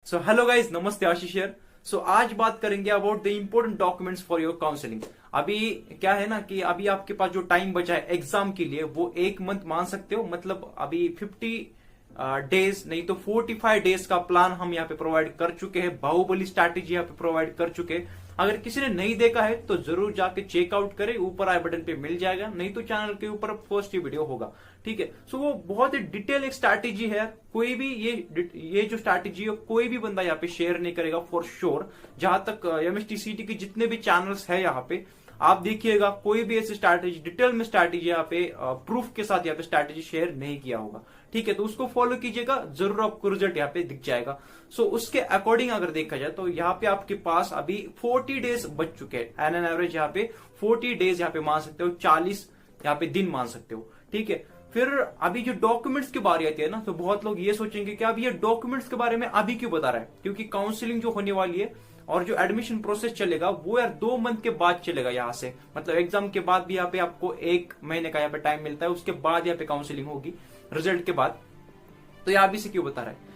So hello guys, नमस्ते, आशीष here. सो आज बात करेंगे about the important documents for your counselling. अभी क्या है ना कि अभी आपके पास जो टाइम बचा है एग्जाम के लिए वो 1 मंथ मान सकते हो। मतलब अभी 50 डेज नहीं तो 45 डेज का प्लान हम यहाँ पे प्रोवाइड कर चुके हैं। बाहुबली स्ट्रैटेजी यहाँ पे प्रोवाइड कर चुके हैं। अगर किसी ने नहीं देखा है तो जरूर जाके चेकआउट करें, ऊपर आई बटन पे मिल जाएगा, नहीं तो चैनल के ऊपर फर्स्ट ही वीडियो होगा। ठीक है। सो वो बहुत ही डिटेल एक स्ट्रैटेजी है। कोई भी ये जो स्ट्रैटेजी है कोई भी बंदा यहाँ पे शेयर नहीं करेगा फॉर श्योर। जहां तक एमएसटीसीटी के जितने भी चैनल्स है यहाँ पे आप देखिएगा, कोई भी ऐसी स्ट्रैटेजी डिटेल में स्ट्रैटेजी यहाँ पे प्रूफ के साथ यहाँ पे स्ट्रैटेजी शेयर नहीं किया होगा। ठीक है, तो उसको फॉलो कीजिएगा, जरूर आपको रिजल्ट यहाँ पे दिख जाएगा। सो उसके अकॉर्डिंग अगर देखा जाए तो यहाँ पे आपके पास अभी 40 डेज बच चुके हैं। एन एवरेज यहाँ पे 40 डेज यहाँ पे मान सकते हो, 40 यहाँ पे दिन मान सकते हो। ठीक है। फिर अभी जो डॉक्यूमेंट्स की बारी आती है ना, तो बहुत लोग ये सोचेंगे कि अब ये डॉक्यूमेंट्स के बारे में अभी क्यों बता रहा है, क्योंकि काउंसलिंग जो होने वाली है और जो एडमिशन प्रोसेस चलेगा वो यार 2 मंथ के बाद चलेगा। यहाँ से मतलब एग्जाम के बाद भी यहाँ पे आपको 1 महीने का यहाँ पे टाइम मिलता है, उसके बाद यहाँ पे काउंसलिंग होगी रिजल्ट के बाद। तो यहाँ अभी से क्यों बता रहा है।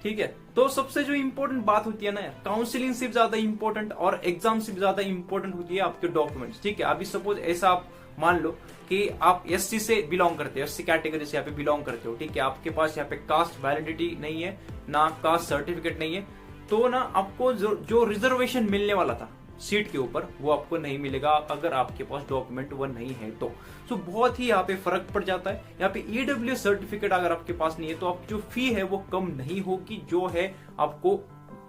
ठीक है, तो सबसे जो इंपॉर्टेंट बात होती है ना, काउंसलिंग से ज्यादा इंपॉर्टेंट और एग्जाम से ज्यादा इंपॉर्टेंट होती है आपके डॉक्यूमेंट्स। ठीक है, अभी सपोज ऐसा आप मान लो कि आप एससी से बिलोंग करते हो, एससी कैटेगरी से यहाँ पे बिलोंग करते हो। ठीक है, आपके पास यहाँ पे कास्ट वैलिडिटी नहीं है, ना कास्ट सर्टिफिकेट नहीं है, तो ना आपको जो रिजर्वेशन मिलने वाला था सीट के ऊपर वो आपको नहीं मिलेगा अगर आपके पास डॉक्यूमेंट वो नहीं है तो। सो बहुत ही यहाँ पे फर्क पड़ जाता है। यहाँ पे ईडब्ल्यूएस सर्टिफिकेट अगर आपके पास नहीं है तो आपकी जो फी है वो कम नहीं होगी, जो है आपको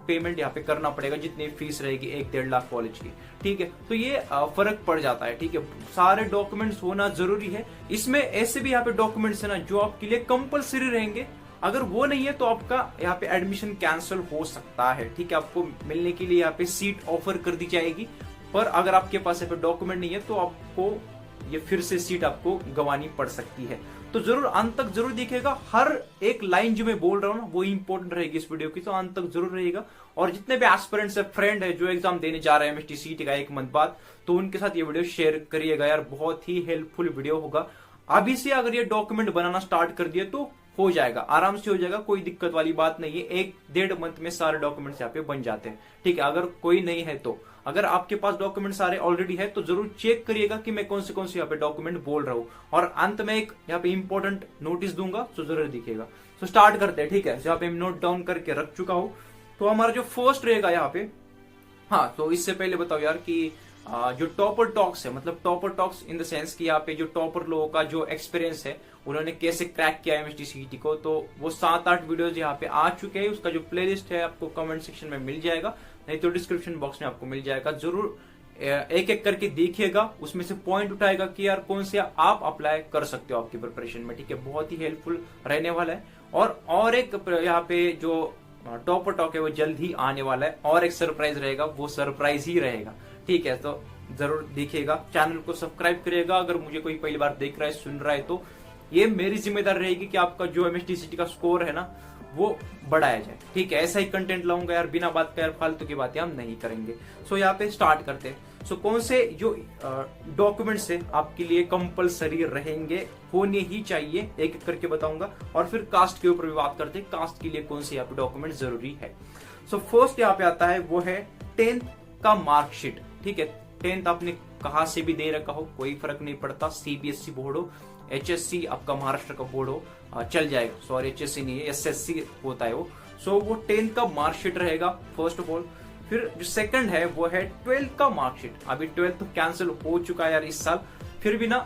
पेमेंट यहाँ पे करना पड़ेगा, जितनी फीस रहेगी 1-1.5 लाख कॉलेज की। ठीक है, तो ये फर्क पड़ जाता है। ठीक है, सारे डॉक्यूमेंट्स होना जरूरी है। इसमें ऐसे भी यहाँ पे डॉक्यूमेंट्स है ना जो आपके लिए कंपलसरी रहेंगे, अगर वो नहीं है तो आपका यहाँ पे एडमिशन कैंसिल हो सकता है। ठीक है, आपको मिलने के लिए यहाँ पे सीट ऑफर कर दी जाएगी, पर अगर आपके पास यहाँ पे डॉक्यूमेंट नहीं है तो आपको ये फिर से सीट आपको गंवानी पड़ सकती है। तो जरूर अंत तक जरूर देखिएगा, हर एक लाइन जो मैं बोल रहा हूँ ना वो इंपॉर्टेंट रहेगी इस वीडियो की, तो अंत तक जरूर रहेगा। और जितने भी एस्पिरेंट्स है, फ्रेंड है जो एग्जाम देने जा रहे हैं एमएसटीसीटी का 1 मंथ बाद, तो उनके साथ ये वीडियो शेयर करिएगा यार, बहुत ही हेल्पफुल वीडियो होगा। अभी से अगर ये डॉक्यूमेंट बनाना स्टार्ट कर दिए तो हो जाएगा, आराम से हो जाएगा, कोई दिक्कत वाली बात नहीं है। 1-1.5 मंथ में सारे डॉक्यूमेंट्स यहाँ पे बन जाते हैं। ठीक है, अगर कोई नहीं है तो, अगर आपके पास डॉक्यूमेंट सारे ऑलरेडी है तो जरूर चेक करिएगा कि मैं कौन से यहाँ पे डॉक्यूमेंट बोल रहा हूँ। और अंत में एक यहाँ पे इंपॉर्टेंट नोटिस दूंगा, तो जरूर दिखेगा। तो स्टार्ट करते हैं। ठीक है, यहाँ पे नोट डाउन करके रख चुका हूँ। तो हमारा जो फर्स्ट रहेगा यहाँ पे, हाँ तो इससे पहले बताओ यार कि जो टॉपर टॉक्स है, मतलब topper talks in the sense कि यहाँ पे जो टॉपर लोगों का जो एक्सपीरियंस है, उन्होंने कैसे क्रैक किया एमएसटीसीटी को, तो वो 7-8 वीडियोस यहाँ पे आ चुके हैं। उसका जो प्लेलिस्ट है आपको कमेंट सेक्शन में मिल जाएगा, नहीं तो डिस्क्रिप्शन बॉक्स में आपको मिल जाएगा। जरूर एक एक करके देखिएगा, उसमें से पॉइंट उठाएगा कि यार कौन से आप अप्लाई कर सकते हो आपकी प्रिपरेशन में। ठीक है, बहुत ही हेल्पफुल रहने वाला है। और एक यहाँ पे जो टॉपर टॉक है वो जल्द ही आने वाला है, और एक सरप्राइज रहेगा, वो सरप्राइज ही रहेगा। ठीक है, तो जरूर देखिएगा, चैनल को सब्सक्राइब करिएगा। अगर मुझे कोई पहली बार देख रहा है, सुन रहा है, तो ये मेरी जिम्मेदारी रहेगी कि आपका जो एमएसटीसीटी का स्कोर है ना वो बढ़ाया जाए। ठीक है, ऐसा ही कंटेंट लाऊंगा यार, बिना बात का यार फालतू की बातें हम नहीं करेंगे। सो यहाँ पे स्टार्ट करते हैं। सो कौन से जो डॉक्यूमेंट्स है आपके लिए कंपलसरी रहेंगे, होने ही चाहिए, एक एक करके बताऊंगा। और फिर कास्ट के ऊपर भी बात करते हैं, कास्ट के लिए कौन से यहाँ पे डॉक्यूमेंट जरूरी है। सो फर्स्ट यहाँ पे आता है वो है 10th का मार्कशीट। ठीक है, 10th आपने कहां से भी दे रखा हो कोई फर्क नहीं पड़ता, सीबीएसई बोर्ड हो, एचएससी आपका महाराष्ट्र का बोर्ड हो, चल जाएगा। सॉरी, एचएससी नहीं है, एसएससी होता है वो। सो वो 10th का मार्कशीट रहेगा फर्स्ट ऑफ ऑल। फिर जो सेकंड है वो है 12th का मार्कशीट। अभी 12th तो कैंसिल हो चुका है यार इस साल, फिर भी ना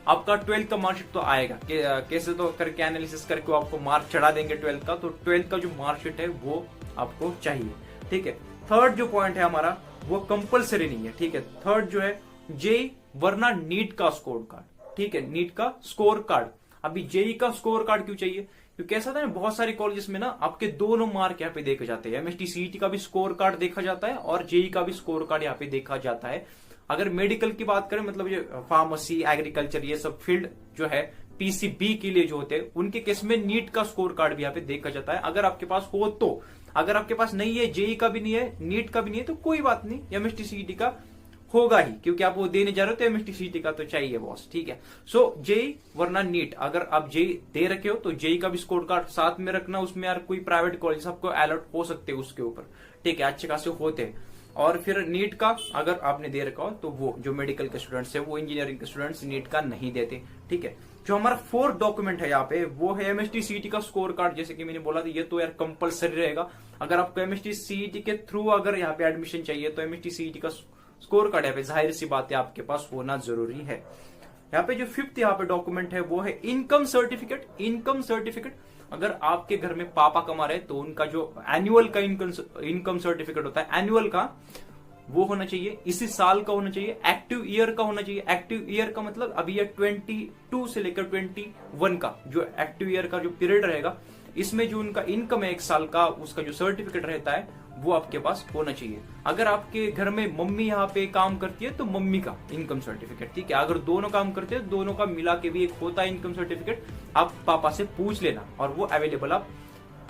आपका 12th का मार्कशीट तो आएगा। कैसे तो करके एनालिसिस करके आपको मार्क चढ़ा देंगे 12th का, तो 12th का जो मार्कशीट है वो आपको चाहिए। ठीक है, थर्ड जो पॉइंट है हमारा वो कंपलसरी नहीं है। ठीक है, थर्ड जो है जेई वरना नीट का स्कोर कार्ड। ठीक है, नीट का स्कोर कार्ड। अभी जेई का स्कोर कार्ड क्यों चाहिए, क्योंकि ऐसा था ना बहुत सारे कॉलेजेस में ना आपके दोनों मार्क यहाँ पे देखे जाते हैं। एमएसटीसीटी का भी स्कोर कार्ड देखा जाता है और जेई का भी स्कोर कार्ड यहाँ पे देखा जाता है। अगर मेडिकल की बात करें, मतलब ये फार्मेसी, एग्रीकल्चर, ये सब फील्ड जो है पीसीबी के लिए जो होते हैं, उनके केस में नीट का स्कोर कार्ड भी यहाँ पे देखा जाता है, अगर आपके पास हो तो। अगर आपके पास नहीं है, जेई का भी नहीं है, नीट का भी नहीं है, तो कोई बात नहीं, एमएसटीसीटी का होगा ही, क्योंकि आप वो देने जा रहे हो तो एमएसटीसीटी का तो चाहिए बॉस, ठीक है। सो जेई वरना नीट, अगर आप जेई दे रखे हो तो जेई का भी स्कोर कार्ड साथ में रखना, उसमें यार कोई प्राइवेट कॉलेज आपको अलर्ट हो सकते हैं उसके ऊपर, ठीक है, अच्छे खासे होते हैं। और फिर नीट का अगर आपने दे रखा हो तो वो जो मेडिकल के स्टूडेंट्स है, वो इंजीनियरिंग के स्टूडेंट्स नीट का नहीं देते, ठीक है। जो हमारा फोर्थ डॉक्यूमेंट है यहाँ पे वो है एमएसटीसीटी का स्कोर कार्ड। जैसे कि मैंने बोला था ये तो यार कंपलसरी रहेगा, अगर आपको एमएसटीसीटी के थ्रू अगर यहाँ पे एडमिशन चाहिए तो एमएसटीसीटी का स्कोर कार्ड यहाँ पे जाहिर सी बात है आपके पास होना जरूरी है। यहाँ पे जो फिफ्थ यहाँ पे डॉक्यूमेंट है वो है इनकम सर्टिफिकेट। इनकम सर्टिफिकेट, अगर आपके घर में पापा कमा रहे तो उनका जो एनुअल का इनकम सर्टिफिकेट होता है, एनुअल का वो होना चाहिए, इसी साल का होना चाहिए, एक्टिव ईयर का होना चाहिए। एक्टिव ईयर का मतलब अभी ये 22 से लेकर 21 का जो एक्टिव ईयर का जो पीरियड रहेगा, इसमें जो उनका इनकम है एक साल का, उसका जो सर्टिफिकेट रहता है वो आपके पास होना चाहिए। अगर आपके घर में मम्मी यहाँ पे काम करती है तो मम्मी का इनकम सर्टिफिकेट, ठीक है। अगर दोनों काम करते हैं दोनों का मिला के भी एक होता है इनकम सर्टिफिकेट, आप पापा से पूछ लेना और वो अवेलेबल आप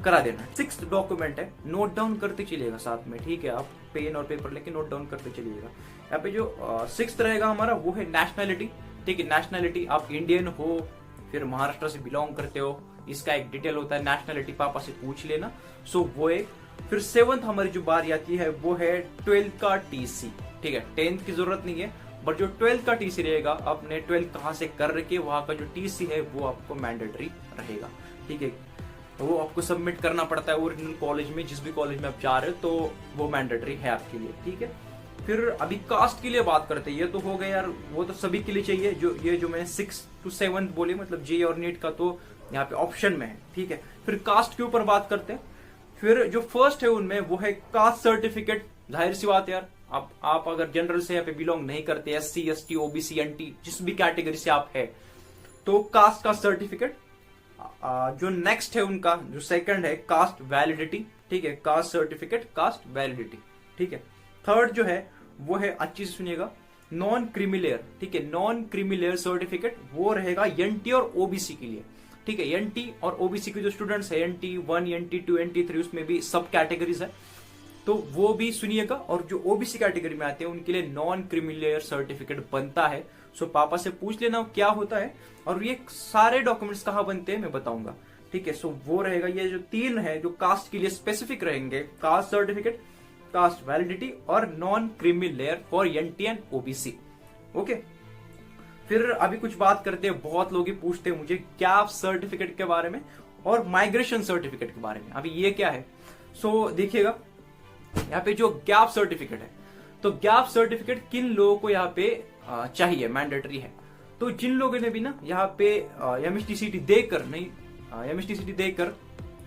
करा देना। सिक्स्थ डॉक्यूमेंट है, नोट डाउन करते चलिएगा साथ में, ठीक है, आप पेन और पेपर लेके नोट डाउन करते चलिएगा। यहाँ पे जो सिक्स्थ रहेगा हमारा वो है नेशनैलिटी, ठीक है। नेशनैलिटी आप इंडियन हो, फिर महाराष्ट्र से बिलोंग करते हो, इसका एक डिटेल होता है, नेशनैलिटी पापा से पूछ लेना। सो वो एक। फिर सेवंथ हमारी जो बारी आती है वो है 12th का टीसी, ठीक है। 10th की जरूरत नहीं है, बट जो 12th का टीसी रहेगा, आपने 12th कहाँ से कर रखे वहां का जो टीसी है वो आपको मैंडेटरी रहेगा, ठीक है। तो वो आपको सबमिट करना पड़ता है ओरिजिनल कॉलेज में, जिस भी कॉलेज में आप जा रहे हो, तो वो मैंडेटरी है आपके लिए, ठीक है। फिर अभी कास्ट के लिए बात करते हैं, ये तो हो गया यार, वो तो सभी के लिए चाहिए। जो ये जो मैंने 6 to 7 बोली, मतलब जे और नीट का तो यहाँ पे ऑप्शन में है, ठीक है। फिर कास्ट के ऊपर बात करते हैं। फिर जो फर्स्ट है उनमें वो है कास्ट सर्टिफिकेट। जाहिर सी बात है यार, आप अगर जनरल से यहाँ पे बिलोंग नहीं करते, SC ST OBC NT जिस भी कैटेगरी से आप है, तो कास्ट का सर्टिफिकेट। जो नेक्स्ट है उनका जो सेकंड है कास्ट वैलिडिटी, ठीक है, कास्ट सर्टिफिकेट, कास्ट वैलिडिटी, ठीक है। थर्ड जो है वो है, अच्छी से सुनिएगा, नॉन क्रीमिलेयर, ठीक है। नॉन क्रीमिलेयर सर्टिफिकेट वो रहेगा NT और OBC के लिए, ठीक है। NT और OBC के जो स्टूडेंट्स है, NT 1 NT 2 NT 3, उसमें भी सब कैटेगरीज है, तो वो भी सुनिएगा। और जो OBC कैटेगरी में आते हैं उनके लिए नॉन क्रीमिलेयर सर्टिफिकेट बनता है। सो पापा से पूछ लेना क्या होता है, और ये सारे डॉक्यूमेंट्स कहाँ बनते हैं मैं बताऊंगा, ठीक है। सो वो रहेगा, ये जो 3 है जो कास्ट के लिए स्पेसिफिक रहेंगे, कास्ट सर्टिफिकेट, कास्ट वैलिडिटी और non creamy layer for NT and OBC, okay. फिर अभी कुछ बात करते हैं, बहुत लोग पूछते हैं मुझे गैप सर्टिफिकेट के बारे में और माइग्रेशन सर्टिफिकेट के बारे में। अभी ये क्या है, सो देखिएगा यहाँ पे जो गैप सर्टिफिकेट है, तो गैप सर्टिफिकेट किन लोगों को यहाँ पे चाहिए, मैंडेटरी है। तो जिन लोगों ने भी ना यहाँ पे एमएसटीसीटी देकर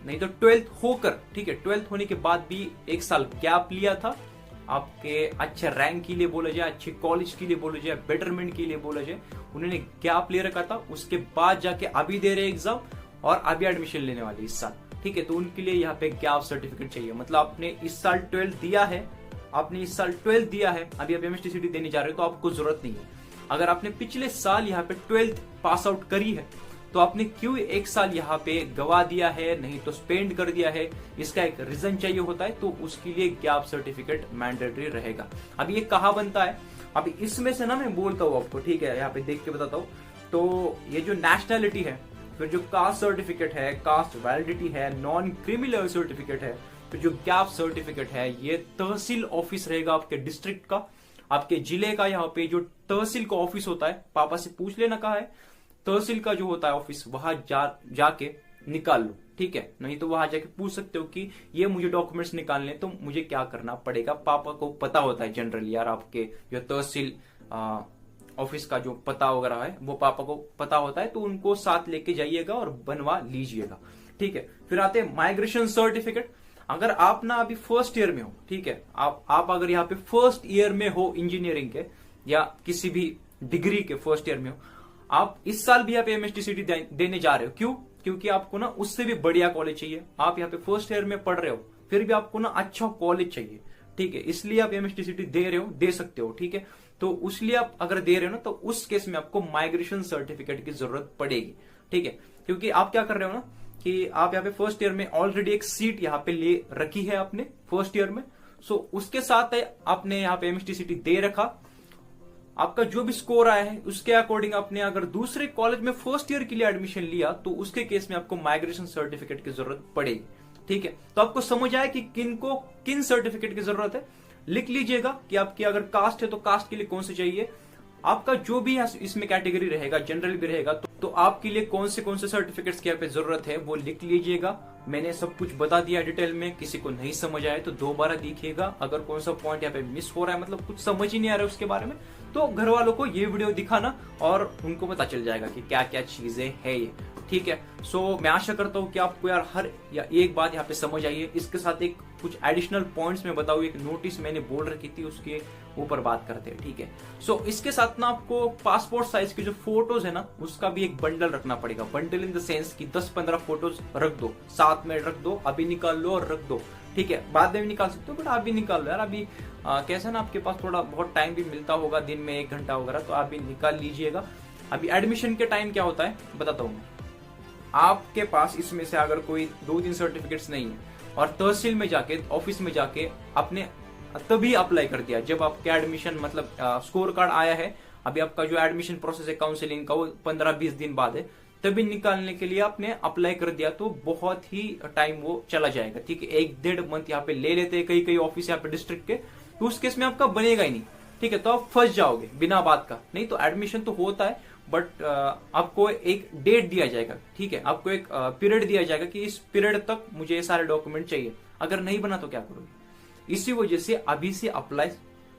नहीं तो 12th होकर, ठीक है, 12th होने के बाद भी 1 साल गैप लिया था, आपके अच्छे रैंक के लिए बोला जाए, अच्छे कॉलेज के लिए बोला जाए, बेटरमेंट के लिए बोला जाए, उन्होंने गैप ले रखा था, उसके बाद जाके अभी दे रहे एग्जाम और अभी एडमिशन लेने वाले इस साल, ठीक है। तो उनके लिए यहाँ पे गैप सर्टिफिकेट चाहिए, मतलब आपने इस साल 12th दिया है, अभी आप एमएसटीसीटी देने जा रहे हो तो आपको जरूरत नहीं है। अगर आपने पिछले साल यहाँ पे 12th पास आउट करी है तो आपने क्यों 1 साल यहाँ पे गवा दिया है, नहीं तो स्पेंड कर दिया है, इसका एक रीजन चाहिए होता है, तो उसके लिए गैप सर्टिफिकेट मैंडेटरी रहेगा। अब ये कहाँ बनता है, अभी इसमें से ना मैं बोलता हूँ आपको, ठीक है, यहाँ पे देख के बताता हूँ। तो ये जो नेशनैलिटी है, फिर जो कास्ट सर्टिफिकेट है, कास्ट वैलिडिटी है, नॉन क्रीमिलेयर सर्टिफिकेट है, तो जो गैप सर्टिफिकेट है ये तहसील ऑफिस रहेगा आपके डिस्ट्रिक्ट का, आपके जिले का। यहाँ पे जो तहसील का ऑफिस होता है, पापा से पूछ लेना कहाँ है, तहसील का जो होता है ऑफिस, वहां जाके निकाल लो, ठीक है। नहीं तो वहां जाके पूछ सकते हो कि ये मुझे डॉक्यूमेंट्स निकालने, तो मुझे क्या करना पड़ेगा। पापा को पता होता है जनरली यार, आपके जो तहसील ऑफिस का जो पता वगैरह है वो पापा को पता होता है, तो उनको साथ लेके जाइएगा और बनवा लीजिएगा, ठीक है। फिर आते हैं माइग्रेशन सर्टिफिकेट। अगर आप ना अभी फर्स्ट ईयर में हो, ठीक है, आप अगर यहाँ पे फर्स्ट ईयर में हो इंजीनियरिंग के या किसी भी डिग्री के फर्स्ट ईयर में हो, आप इस साल भी आप एमएसटीसीटी देने जा रहे हो, क्यों? क्योंकि आपको ना उससे भी बढ़िया कॉलेज चाहिए। आप यहाँ पे फर्स्ट ईयर में पढ़ रहे हो, फिर भी आपको ना अच्छा कॉलेज चाहिए, ठीक है, इसलिए आप एमएसटीसीटी दे रहे हो, दे सकते हो, ठीक है। तो उसलिए आप अगर दे रहे हो ना, तो उस केस में आपको माइग्रेशन सर्टिफिकेट की जरूरत पड़ेगी, ठीक है। क्योंकि आप क्या कर रहे हो ना कि आप यहाँ पे फर्स्ट ईयर में ऑलरेडी एक सीट यहाँ पे ले रखी है आपने फर्स्ट ईयर में, सो उसके साथ आपने यहाँ पे एमएसटीसीटी दे रखा, आपका जो भी स्कोर आया है उसके अकॉर्डिंग आपने अगर दूसरे कॉलेज में फर्स्ट ईयर के लिए एडमिशन लिया तो उसके केस में आपको माइग्रेशन सर्टिफिकेट की जरूरत पड़ेगी। ठीक है, तो आपको समझ आया कि किन सर्टिफिकेट की जरूरत है। लिख लीजिएगा कि आपकी अगर कास्ट है तो कास्ट के लिए कौन से चाहिए, आपका जो भी इसमें कैटेगरी रहेगा, जनरल भी रहेगा, तो आपके लिए कौन से सर्टिफिकेट्स की यहाँ पे जरूरत है वो लिख लीजिएगा। मैंने सब कुछ बता दिया डिटेल में, किसी को नहीं समझ आए तो दोबारा देखिएगा। अगर कौन सा पॉइंट यहाँ पे मिस हो रहा है, मतलब कुछ समझ ही नहीं आ रहा है उसके बारे में, तो घर वालों को ये वीडियो दिखाना और उनको पता चल जाएगा कि क्या क्या चीजें है ये। ठीक है, सो मैं आशा करता हूँ कि आपको यार हर या एक बात यहाँ पे समझ आई है। इसके साथ एक कुछ एडिशनल पॉइंट्स में बताऊँ, एक नोटिस मैंने बोल रखी थी उसके ऊपर बात करते हैं। ठीक है, सो इसके साथ ना आपको पासपोर्ट साइज की जो फोटोज है ना उसका भी एक बंडल रखना पड़ेगा। बंडल इन द सेंस कि 10-15 फोटोज रख दो, साथ में रख दो, अभी निकाल लो और रख दो। ठीक है, बाद में भी निकाल सकते हो बट आप भी निकाल लो यार। अभी कैसा ना आपके पास थोड़ा बहुत टाइम भी मिलता होगा, दिन में 1 घंटा वगैरह, तो आप भी निकाल लीजिएगा। अभी एडमिशन के टाइम क्या होता है बताता हूँ मैं। आपके पास इसमें से अगर कोई 2-3 सर्टिफिकेट्स नहीं है और तहसील में जाके, ऑफिस में जाके आपने तभी अप्लाई कर दिया जब आपके एडमिशन मतलब स्कोर कार्ड आया है, अभी आपका जो एडमिशन प्रोसेस है काउंसलिंग का वो 15-20 दिन बाद है, तभी निकालने के लिए आपने अप्लाई कर दिया तो बहुत ही टाइम वो चला जाएगा। ठीक है, 1-1.5 मंथ यहाँ पे ले लेते हैं कई ऑफिस यहाँ पे डिस्ट्रिक्ट के, तो उस केस में आपका बनेगा ही नहीं। ठीक है, तो आप फंस जाओगे बिना बात का। नहीं तो एडमिशन तो होता है बट आपको एक डेट दिया जाएगा। ठीक है, आपको एक पीरियड दिया जाएगा कि इस पीरियड तक मुझे ये सारे डॉक्यूमेंट चाहिए, अगर नहीं बना तो क्या करोगे। इसी वजह से अभी से अप्लाई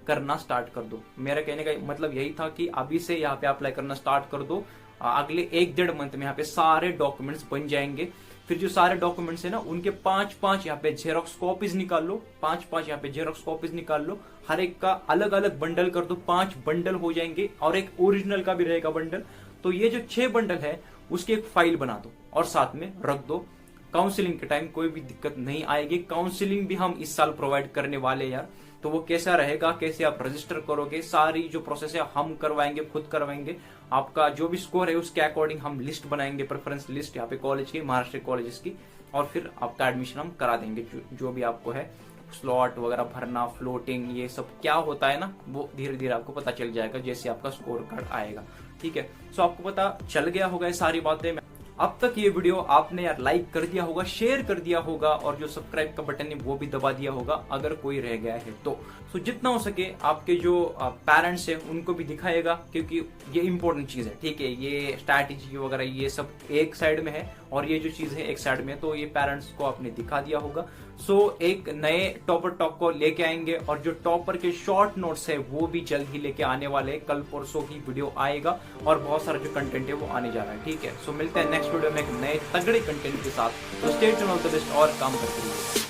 करना स्टार्ट कर दो। मेरा कहने का मतलब यही था कि अभी से यहाँ पे अप्लाई करना स्टार्ट कर दो। अगले 1-1.5 मंथ में यहाँ पे सारे डॉक्यूमेंट्स बन जाएंगे। फिर जो सारे डॉक्यूमेंट्स है ना उनके 5-5 यहाँ पे जेरोक्स कॉपीज निकाल लो, 5-5 यहाँ पे जेरोक्स कॉपीज निकाल लो, हर एक का अलग अलग बंडल कर दो, 5 बंडल हो जाएंगे और एक ओरिजिनल का भी रहेगा बंडल। तो ये जो 6 बंडल है उसकी एक फाइल बना दो और साथ में रख दो। काउंसलिंग के टाइम कोई भी दिक्कत नहीं आएगी। काउंसलिंग भी हम इस साल प्रोवाइड करने वाले यार, तो वो कैसा रहेगा, कैसे आप रजिस्टर करोगे, सारी जो प्रोसेस है हम करवाएंगे, खुद करवाएंगे। आपका जो भी स्कोर है उसके अकॉर्डिंग हम लिस्ट बनाएंगे, प्रेफरेंस लिस्ट यहाँ पे कॉलेज की, महाराष्ट्र कॉलेजेस की, और फिर आपका एडमिशन हम करा देंगे। जो भी आपको है स्लॉट वगैरह भरना, फ्लोटिंग, ये सब क्या होता है ना वो धीरे धीरे आपको पता चल जाएगा जैसे आपका स्कोर कार्ड आएगा। ठीक है, सो आपको पता चल गया होगा ये सारी बातें। अब तक ये वीडियो आपने यार लाइक कर दिया होगा, शेयर कर दिया होगा और जो सब्सक्राइब का बटन है वो भी दबा दिया होगा अगर कोई रह गया है तो। सो जितना हो सके आपके जो पेरेंट्स है उनको भी दिखाएगा, क्योंकि ये इंपॉर्टेंट चीज है। ठीक है, ये स्ट्रैटेजी वगैरह ये सब एक साइड में है और ये जो चीज है एक साइड में है, तो ये पेरेंट्स को आपने दिखा दिया होगा। सो एक नए टॉपर टॉक को लेके आएंगे और जो टॉपर के शॉर्ट नोट्स है वो भी जल्द ही लेके आने वाले हैं। कल परसों की वीडियो आएगा और बहुत सारा जो कंटेंट है वो आने जा रहा है। ठीक है, सो मिलते हैं नेक्स्ट वीडियो में एक नए तगड़े कंटेंट के साथ। तो stay tuned, all the best और काम करते रहिए।